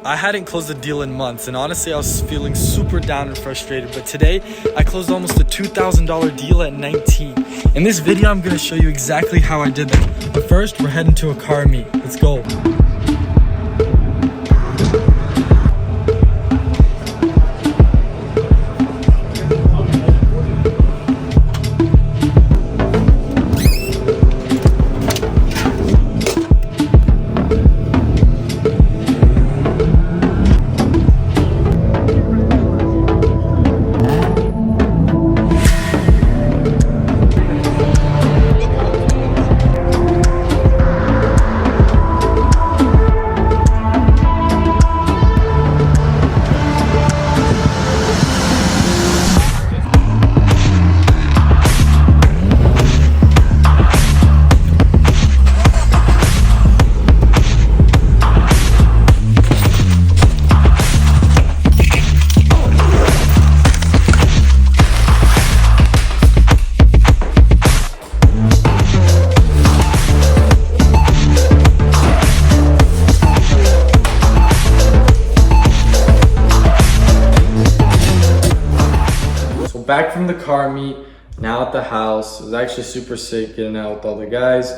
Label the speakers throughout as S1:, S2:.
S1: I hadn't closed a deal in months, and honestly I was feeling super down and frustrated, but today I closed almost a $2,000 deal at 19. In this video I'm going to show you exactly how I did that. But first we're heading to a car meet. Let's go. Back from the car meet, now at the house. It was actually super sick getting out with all the guys.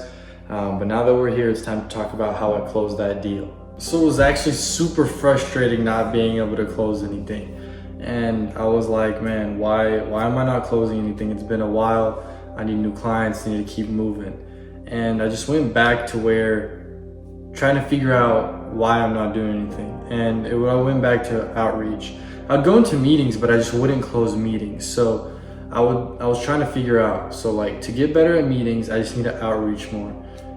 S1: But now that we're here, it's time to talk about how I closed that deal. So it was actually super frustrating not being able to close anything. And I was like, man, why am I not closing anything? It's been a while. I need new clients, I need to keep moving. And I just went back to trying to figure out why I'm not doing anything. And I went back to outreach. I'd go into meetings, but I just wouldn't close meetings. So I was trying to figure out, so like to get better at meetings, I just need to outreach more.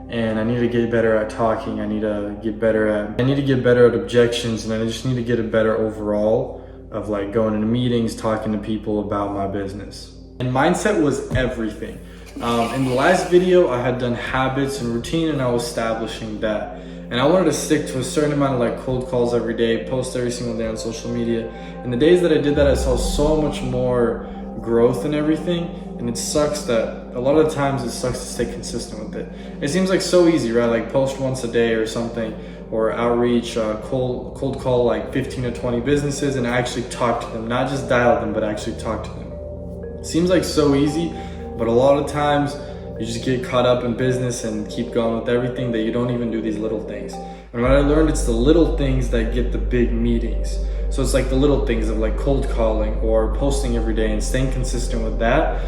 S1: And I need to get better at talking. I need to get better at objections, and I just need to get a better overall of like going into meetings, talking to people about my business. And mindset was everything. In the last video, I had done habits and routine, and I was establishing that. And I wanted to stick to a certain amount of like cold calls every day, post every single day on social media. And the days that I did that, I saw so much more growth and everything. And it sucks that a lot of the times it sucks to stay consistent with it. It seems like so easy, right? Like post once a day or something, or outreach, cold call like 15 to 20 businesses and actually talk to them, not just dial them, but actually talk to them. It seems like so easy, but a lot of times you just get caught up in business and keep going with everything that you don't even do these little things. And what I learned, it's the little things that get the big meetings. So it's like the little things of like cold calling or posting every day and staying consistent with that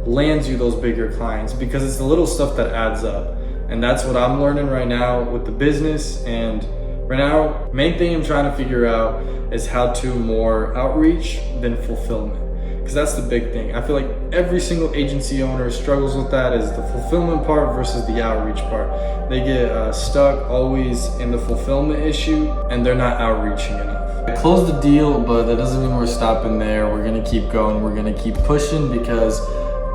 S1: lands you those bigger clients, because it's the little stuff that adds up. And that's what I'm learning right now with the business. And right now, main thing I'm trying to figure out is how to more outreach than fulfillment. Because that's the big thing. I feel like every single agency owner struggles with that, is the fulfillment part versus the outreach part. They get stuck always in the fulfillment issue and they're not outreaching enough. I closed the deal, but that doesn't mean we're stopping there. We're gonna keep going, we're gonna keep pushing, because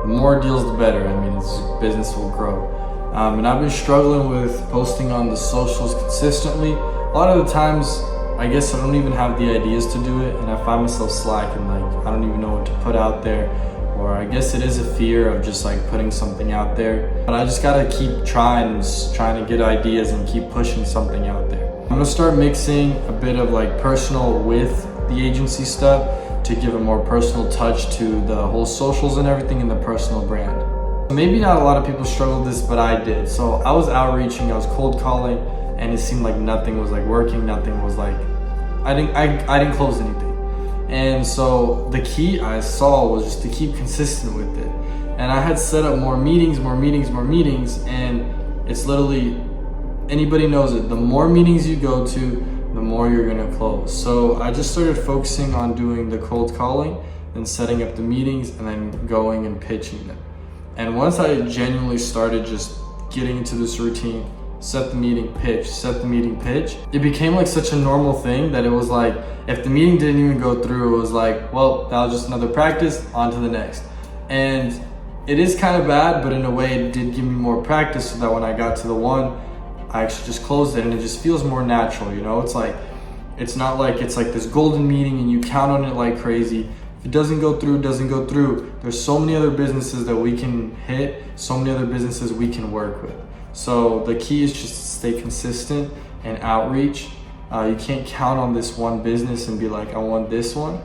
S1: the more deals, the better. I mean, business will grow. And I've been struggling with posting on the socials consistently. A lot of the times, I guess I don't even have the ideas to do it, and I find myself slacking, like I don't even know what to put out there, or I guess it is a fear of just like putting something out there. But I just gotta keep trying to get ideas and keep pushing something out there. I'm gonna start mixing a bit of like personal with the agency stuff to give a more personal touch to the whole socials and everything in the personal brand. Maybe not a lot of people struggle with this, but I did. So I was outreaching, I was cold calling, and it seemed like nothing was like working, nothing was like, I didn't close anything. And so the key I saw was just to keep consistent with it. And I had set up more meetings, and it's literally, anybody knows it, the more meetings you go to, the more you're gonna close. So I just started focusing on doing the cold calling and setting up the meetings and then going and pitching them. And once I genuinely started just getting into this routine, set the meeting, pitch, it became like such a normal thing that it was like, if the meeting didn't even go through, it was like, well, that was just another practice, on to the next. And it is kind of bad, but in a way it did give me more practice, so that when I got to the one, I actually just closed it, and it just feels more natural, you know? It's like, it's not like it's like this golden meeting and you count on it like crazy. If it doesn't go through, it doesn't go through. There's so many other businesses that we can hit, so many other businesses we can work with. So the key is just to stay consistent and outreach. You can't count on this one business and be like, I want this one.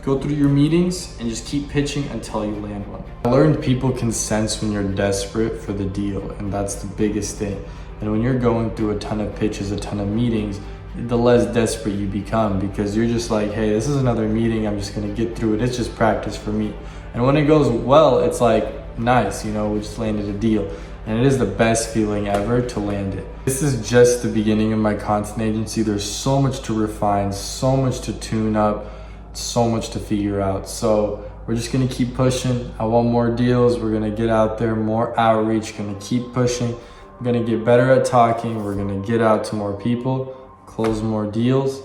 S1: Go through your meetings and just keep pitching until you land one. I learned people can sense when you're desperate for the deal, and that's the biggest thing. And when you're going through a ton of pitches, a ton of meetings, the less desperate you become, because you're just like, hey, this is another meeting, I'm just gonna get through it. It's just practice for me. And when it goes well, it's like, nice, you know, we just landed a deal. And it is the best feeling ever to land it. This is just the beginning of my content agency. There's so much to refine, so much to tune up, so much to figure out. So we're just gonna keep pushing. I want more deals. We're gonna get out there, more outreach, gonna keep pushing. We're gonna get better at talking. We're gonna get out to more people, close more deals,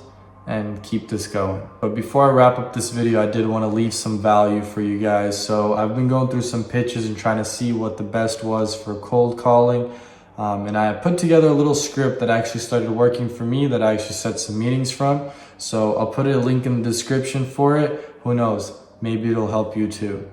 S1: and keep this going. But before I wrap up this video, I did want to leave some value for you guys. So I've been going through some pitches and trying to see what the best was for cold calling. And I put together a little script that actually started working for me, that I actually set some meetings from. So I'll put a link in the description for it. Who knows? Maybe it'll help you too.